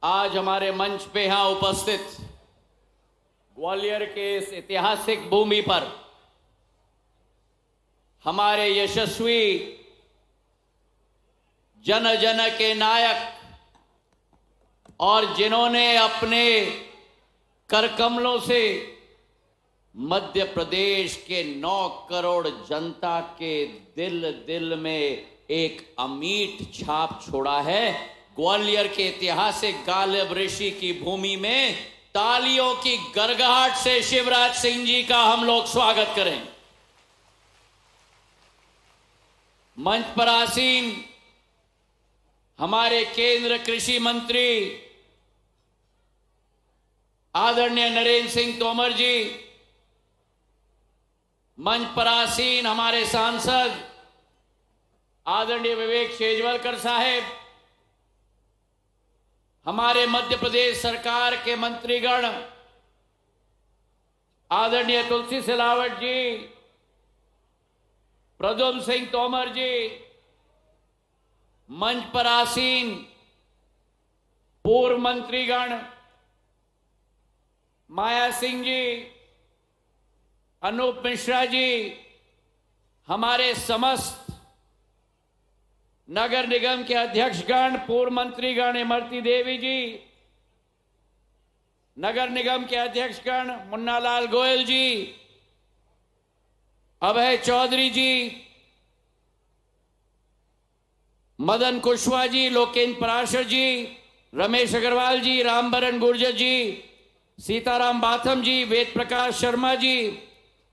आज हमारे मंच पे यहां उपस्थित ग्वालियर के इस ऐतिहासिक भूमि पर हमारे यशस्वी जन जन के नायक और जिन्होंने अपने करकमलों से मध्य प्रदेश के 9 करोड़ जनता के दिल दिल में एक अमीट छाप छोड़ा है, ग्वालियर के ऐतिहासिक गालिब ऋषि की भूमि में तालियों की गड़गड़ाहट से शिवराज सिंह जी का हम लोग स्वागत करें। मंच पर आसीन हमारे केंद्र कृषि मंत्री आदरणीय नरेंद्र सिंह तोमर जी, मंच पर आसीन हमारे सांसद आदरणीय विवेक शेजवलकर साहेब, हमारे मध्य प्रदेश सरकार के मंत्रीगण आदरणीय तुलसी सिलावट जी, प्रद्युम्न सिंह तोमर जी, मंच पर आसीन पूर्व मंत्रीगण माया सिंह जी, अनूप मिश्रा जी, हमारे समस्त नगर निगम के अध्यक्षगण, पूर्व मंत्रीगण इमरती देवी जी, नगर निगम के अध्यक्षगण मुन्नालाल गोयल जी, अभय चौधरी जी, मदन कुशवाहा जी, लोकेंद्र पराशर जी, रमेश अग्रवाल जी, रामबरन गुर्जर जी, सीताराम बाथम जी, वेद प्रकाश शर्मा जी,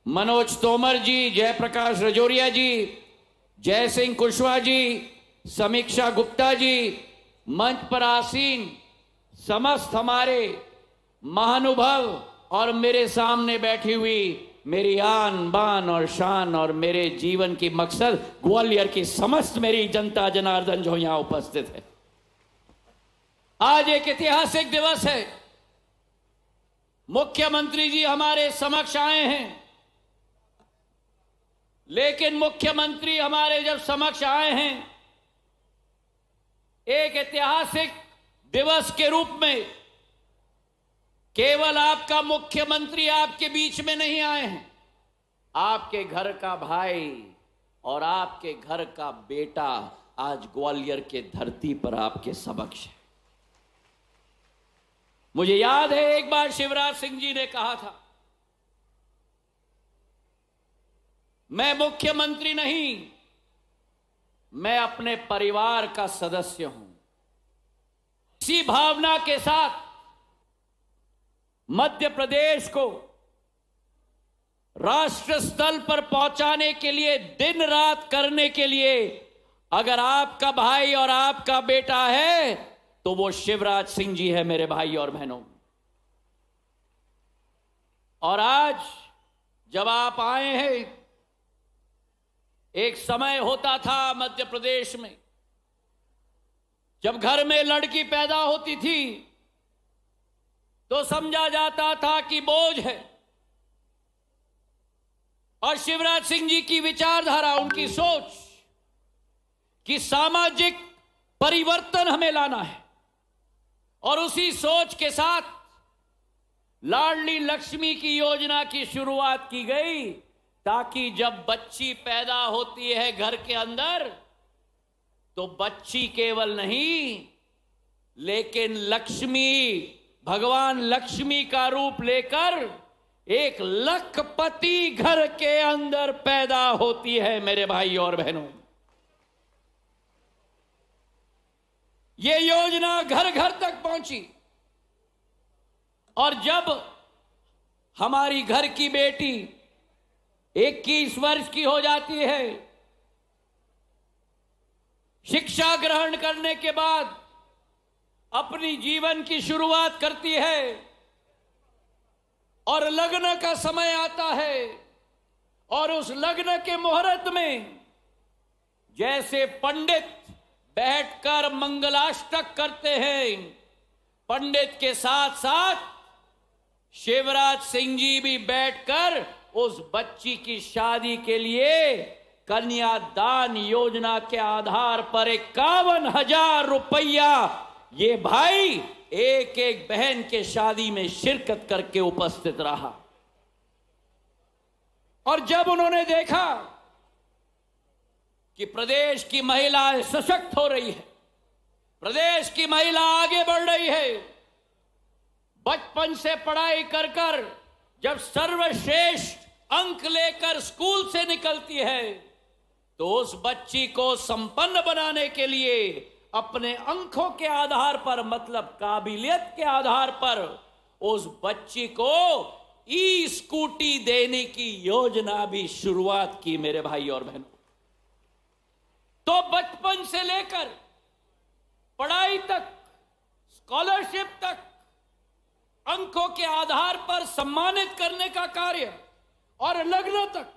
मनोज तोमर जी, जयप्रकाश रजौरिया जी, जय सिंह कुशवाहा जी, समीक्षा गुप्ता जी, मंच पर आसीन समस्त हमारे महानुभाव और मेरे सामने बैठी हुई मेरी आन बान और शान और मेरे जीवन की मकसद ग्वालियर की समस्त मेरी जनता जनार्दन जो यहां उपस्थित है। आज एक ऐतिहासिक दिवस है। मुख्यमंत्री जी हमारे समक्ष आए हैं, लेकिन मुख्यमंत्री हमारे जब समक्ष आए हैं एक ऐतिहासिक दिवस के रूप में, केवल आपका मुख्यमंत्री आपके बीच में नहीं आए हैं, आपके घर का भाई और आपके घर का बेटा आज ग्वालियर के धरती पर आपके समक्ष है। मुझे याद है एक बार शिवराज सिंह जी ने कहा था, मैं मुख्यमंत्री नहीं, मैं अपने परिवार का सदस्य हूं। इसी भावना के साथ मध्य प्रदेश को राष्ट्र स्तर पर पहुंचाने के लिए दिन रात करने के लिए अगर आपका भाई और आपका बेटा है तो वो शिवराज सिंह जी है मेरे भाई और बहनों। और आज जब आप आए हैं, एक समय होता था मध्य प्रदेश में जब घर में लड़की पैदा होती थी तो समझा जाता था कि बोझ है, और शिवराज सिंह जी की विचारधारा, उनकी सोच कि सामाजिक परिवर्तन हमें लाना है, और उसी सोच के साथ लाडली लक्ष्मी की योजना की शुरुआत की गई, ताकि जब बच्ची पैदा होती है घर के अंदर तो बच्ची केवल नहीं लेकिन लक्ष्मी, भगवान लक्ष्मी का रूप लेकर एक लखपति घर के अंदर पैदा होती है मेरे भाई और बहनों। ये योजना घर घर तक पहुंची, और जब हमारी घर की बेटी 21 वर्ष की हो जाती है, शिक्षा ग्रहण करने के बाद अपनी जीवन की शुरुआत करती है, और लग्न का समय आता है, और उस लग्न के मुहूर्त में जैसे पंडित बैठकर मंगलाष्टक करते हैं, पंडित के साथ साथ शिवराज सिंह जी भी बैठकर उस बच्ची की शादी के लिए कन्यादान योजना के आधार पर 51,000 रुपया ये भाई एक एक बहन के शादी में शिरकत करके उपस्थित रहा। और जब उन्होंने देखा कि प्रदेश की महिलाएं सशक्त हो रही है, प्रदेश की महिला आगे बढ़ रही है, बचपन से पढ़ाई कर कर जब सर्वश्रेष्ठ अंक लेकर स्कूल से निकलती है, तो उस बच्ची को संपन्न बनाने के लिए अपने अंकों के आधार पर, मतलब काबिलियत के आधार पर, उस बच्ची को ई स्कूटी देने की योजना भी शुरुआत की मेरे भाई और बहनों। तो बचपन से लेकर पढ़ाई तक, स्कॉलरशिप तक, अंकों के आधार पर सम्मानित करने का कार्य और लग्न तक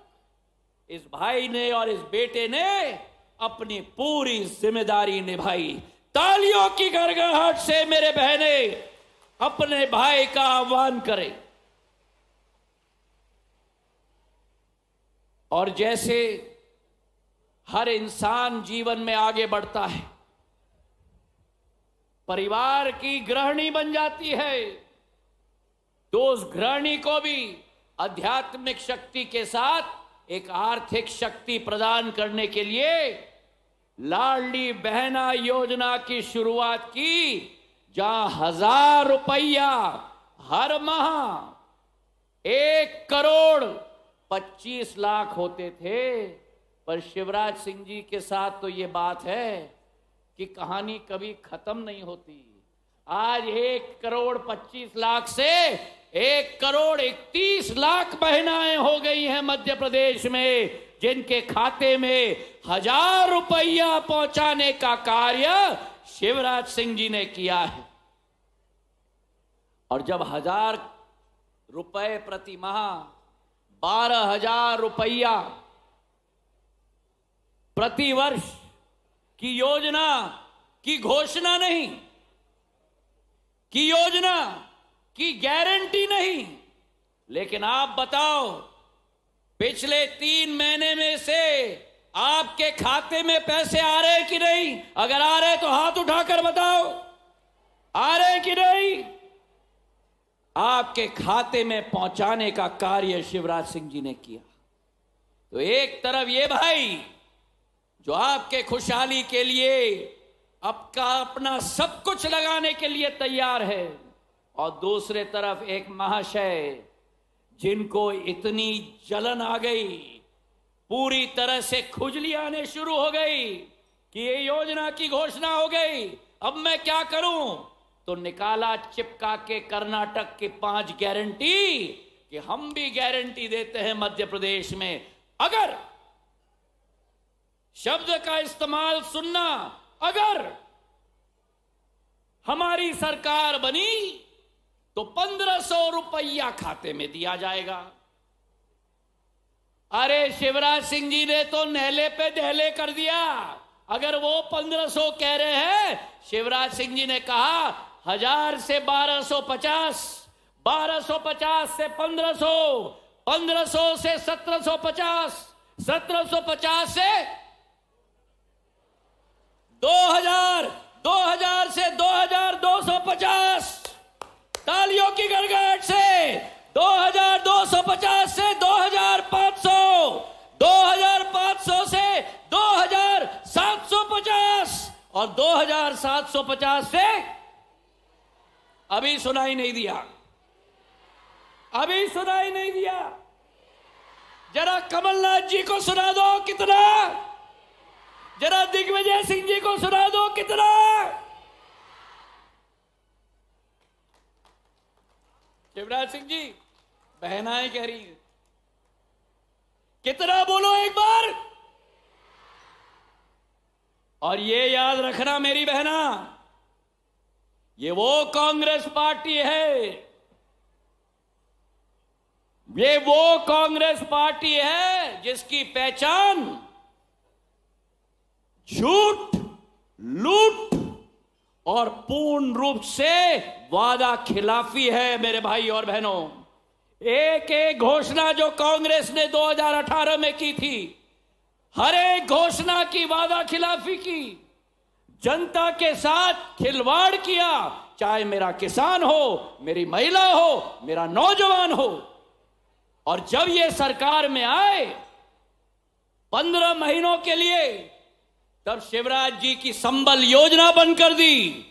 इस भाई ने और इस बेटे ने अपनी पूरी जिम्मेदारी निभाई। तालियों की गड़गड़ाहट से मेरे बहने अपने भाई का आह्वान करें। और जैसे हर इंसान जीवन में आगे बढ़ता है, परिवार की गृहिणी बन जाती है, तो उस गृहिणी को भी आध्यात्मिक शक्ति के साथ एक आर्थिक शक्ति प्रदान करने के लिए लाडली बहना योजना की शुरुआत की, जहां 1000 रुपया हर माह 1,25,00,000 होते थे। पर शिवराज सिंह जी के साथ तो ये बात है कि कहानी कभी खत्म नहीं होती। आज 1,25,00,000 से 1,31,00,000 महिलाएं हो गई हैं मध्य प्रदेश में, जिनके खाते में 1000 रुपया पहुंचाने का कार्य शिवराज सिंह जी ने किया है। और जब 1000 रुपए प्रति माह 12,000 रुपया प्रति वर्ष की योजना की घोषणा नहीं, की योजना की गारंटी नहीं, लेकिन आप बताओ पिछले 3 महीने में से आपके खाते में पैसे आ रहे कि नहीं? अगर आ रहे तो हाथ उठाकर बताओ, आ रहे कि नहीं? आपके खाते में पहुंचाने का कार्य शिवराज सिंह जी ने किया। तो एक तरफ ये भाई जो आपके खुशहाली के लिए अपना सब कुछ लगाने के लिए तैयार है, और दूसरे तरफ एक महाशय जिनको इतनी जलन आ गई, पूरी तरह से खुजली आने शुरू हो गई कि ये योजना की घोषणा हो गई, अब मैं क्या करूं? तो निकाला चिपका के कर्नाटक की 5 गारंटी कि हम भी गारंटी देते हैं मध्य प्रदेश में, अगर शब्द का इस्तेमाल सुनना, अगर हमारी सरकार बनी तो 1,500 रुपया खाते में दिया जाएगा। अरे शिवराज सिंह जी ने तो नहले पे दहले कर दिया। अगर वो 1,500 कह रहे हैं, शिवराज सिंह जी ने कहा 1000 से 1250, 1250 से 1500, 1500 से 1750, 1750 से 2000, 2000 से 2250, तालियों की गड़गड़ाहट से 2250 से 2500, 2500 से 2750 और 2750 से अभी सुनाई नहीं दिया, अभी सुनाई नहीं दिया। जरा कमलनाथ जी को सुना दो कितना, जरा दिग्विजय सिंह जी को सुना दो कितना। शिवराज सिंह जी, बहनाएं कह रही है कितना, बोलो एक बार। और ये याद रखना मेरी बहना, ये वो कांग्रेस पार्टी है, ये वो कांग्रेस पार्टी है जिसकी पहचान झूठ, लूट और पूर्ण रूप से वादा खिलाफी है मेरे भाई और बहनों। एक एक घोषणा जो कांग्रेस ने 2018 में की थी, हर एक घोषणा की वादा खिलाफी की, जनता के साथ खिलवाड़ किया, चाहे मेरा किसान हो, मेरी महिला हो, मेरा नौजवान हो। और जब ये सरकार में आए 15 महीनों के लिए, तब शिवराज जी की संबल योजना बंद कर दी,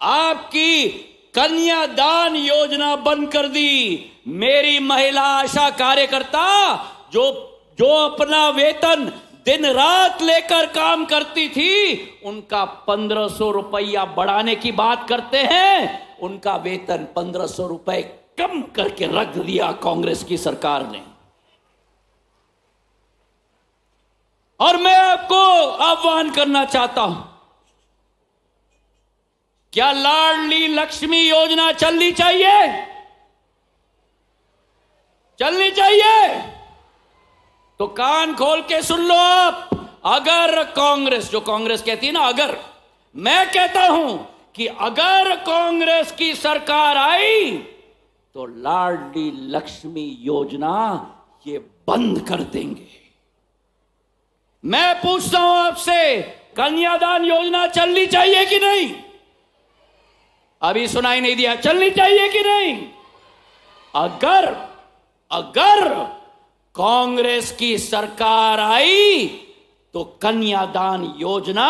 आपकी कन्यादान योजना बंद कर दी। मेरी महिला आशा कार्यकर्ता जो अपना वेतन दिन रात लेकर काम करती थी, उनका 1500 रुपया बढ़ाने की बात करते हैं, उनका वेतन 1500 रुपए कम करके रख दिया कांग्रेस की सरकार ने। और मैं आपको आह्वान करना चाहता हूं, क्या लाडली लक्ष्मी योजना चलनी चाहिए? चलनी चाहिए तो कान खोल के सुन लो आप। अगर कांग्रेस, जो कांग्रेस कहती है ना अगर, मैं कहता हूं कि अगर कांग्रेस की सरकार आई तो लाडली लक्ष्मी योजना ये बंद कर देंगे। मैं पूछता हूं आपसे, कन्यादान योजना चलनी चाहिए कि नहीं? अभी सुनाई नहीं दिया, चलनी चाहिए कि नहीं? अगर कांग्रेस की सरकार आई तो कन्यादान योजना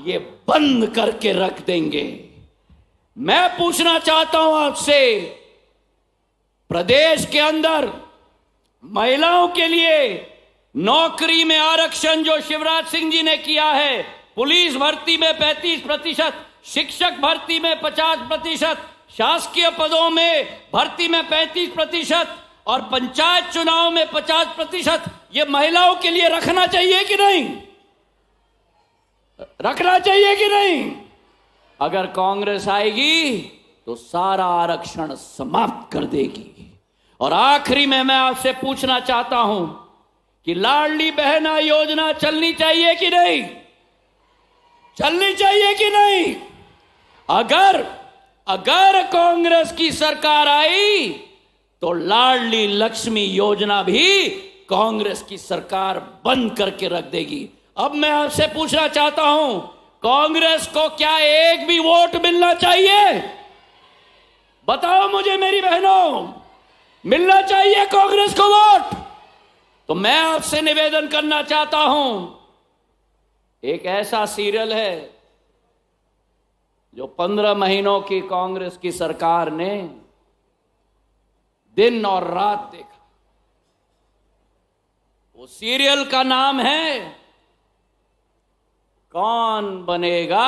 ये बंद करके रख देंगे। मैं पूछना चाहता हूं आपसे, प्रदेश के अंदर महिलाओं के लिए नौकरी में आरक्षण जो शिवराज सिंह जी ने किया है, पुलिस भर्ती में 35%, शिक्षक भर्ती में 50%, शासकीय पदों में भर्ती में 35% और पंचायत चुनाव में 50%, ये महिलाओं के लिए रखना चाहिए कि नहीं? रखना चाहिए कि नहीं? अगर कांग्रेस आएगी तो सारा आरक्षण समाप्त कर देगी। और आखिरी में मैं आपसे पूछना चाहता हूं कि लाडली बहना योजना चलनी चाहिए कि नहीं? चलनी चाहिए कि नहीं? अगर कांग्रेस की सरकार आई तो लाडली लक्ष्मी योजना भी कांग्रेस की सरकार बंद करके रख देगी। अब मैं आपसे पूछना चाहता हूं, कांग्रेस को क्या एक भी वोट मिलना चाहिए? बताओ मुझे मेरी बहनों, मिलना चाहिए कांग्रेस को वोट? तो मैं आपसे निवेदन करना चाहता हूं, एक ऐसा सीरियल है जो 15 महीनों की कांग्रेस की सरकार ने दिन और रात देखा। वो सीरियल का नाम है कौन बनेगा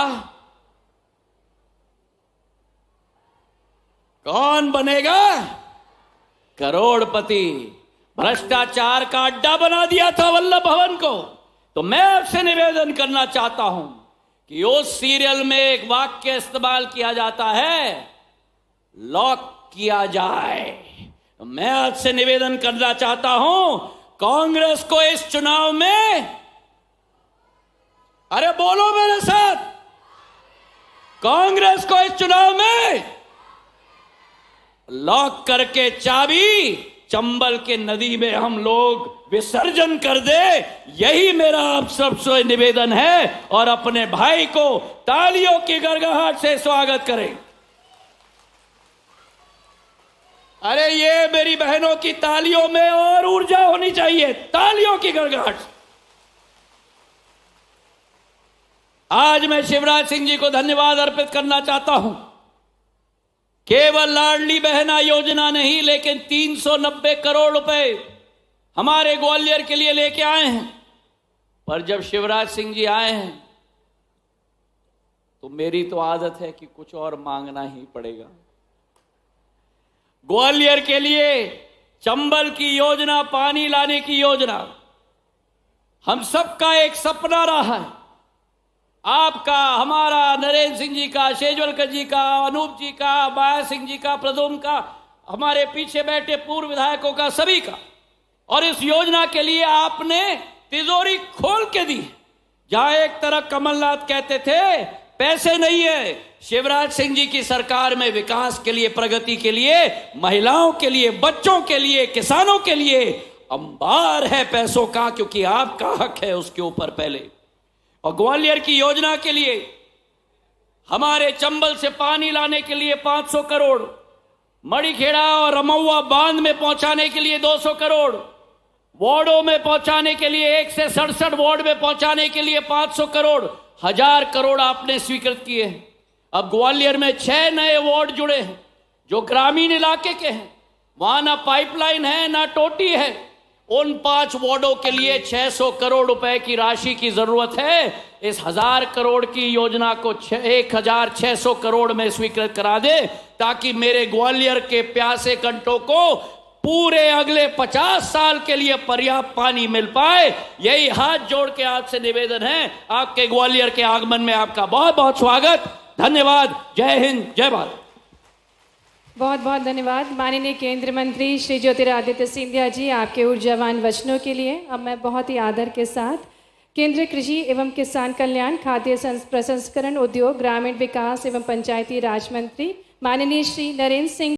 करोड़पति। भ्रष्टाचार का अड्डा बना दिया था वल्लभ भवन को। तो मैं आपसे निवेदन करना चाहता हूं कि उस सीरियल में एक वाक्य इस्तेमाल किया जाता है, लॉक किया जाए। मैं आपसे निवेदन करना चाहता हूं, कांग्रेस को इस चुनाव में, अरे बोलो मेरे साथ, कांग्रेस को इस चुनाव में लॉक करके चाबी चंबल के नदी में हम लोग विसर्जन कर दे, यही मेरा आप सबसे निवेदन है। और अपने भाई को तालियों की गड़गड़ाहट से स्वागत करें। अरे ये मेरी बहनों की तालियों में और ऊर्जा होनी चाहिए, तालियों की गड़गड़ाहट। आज मैं शिवराज सिंह जी को धन्यवाद अर्पित करना चाहता हूं। केवल लाडली बहना योजना नहीं, लेकिन 390 करोड़ रुपए हमारे ग्वालियर के लिए लेके आए हैं। पर जब शिवराज सिंह जी आए हैं तो मेरी तो आदत है कि कुछ और मांगना ही पड़ेगा। ग्वालियर के लिए चंबल की योजना, पानी लाने की योजना, हम सबका एक सपना रहा है। आपका, हमारा, नरेंद्र सिंह जी का, शेजवलकर जी का, अनूप जी का, माया सिंह जी का, प्रदुम्न का, हमारे पीछे बैठे पूर्व विधायकों का, सभी का। और इस योजना के लिए आपने तिजोरी खोल के दी। जहां एक तरफ कमलनाथ कहते थे पैसे नहीं है, शिवराज सिंह जी की सरकार में विकास के लिए, प्रगति के लिए, महिलाओं के लिए, बच्चों के लिए, किसानों के लिए अंबार है पैसों का, क्योंकि आपका हक है उसके ऊपर पहले। और ग्वालियर की योजना के लिए हमारे चंबल से पानी लाने के लिए 500 करोड़, मड़ीखेड़ा और रमौआ बांध में पहुंचाने के लिए 200 करोड़, वार्डों में पहुंचाने के लिए 1 से 67 वार्ड में पहुंचाने के लिए 500 करोड़, 1000 करोड़ आपने स्वीकृत किए हैं। अब ग्वालियर में 6 नए वार्ड जुड़े हैं जो ग्रामीण इलाके के हैं, वहां ना पाइपलाइन है ना टोटी है। उन 5 वार्डों के लिए 600 करोड़ रुपए की राशि की जरूरत है। इस 1000 करोड़ की योजना को 1600 करोड़ में स्वीकृत करा दे, ताकि मेरे ग्वालियर के प्यासे कंठों को पूरे अगले 50 साल के लिए पर्याप्त पानी मिल पाए। यही हाथ जोड़ के आपसे निवेदन है। आपके ग्वालियर के आगमन में आपका बहुत बहुत स्वागत। धन्यवाद। जय हिंद, जय भारत। बहुत बहुत धन्यवाद माननीय केंद्रीय मंत्री श्री ज्योतिरादित्य सिंधिया जी, आपके ऊर्जावान वचनों के लिए। अब मैं बहुत ही आदर के साथ केंद्रीय कृषि एवं किसान कल्याण, खाद्य प्रसंस्करण उद्योग, ग्रामीण विकास एवं पंचायती राज मंत्री माननीय श्री नरेंद्र सिंह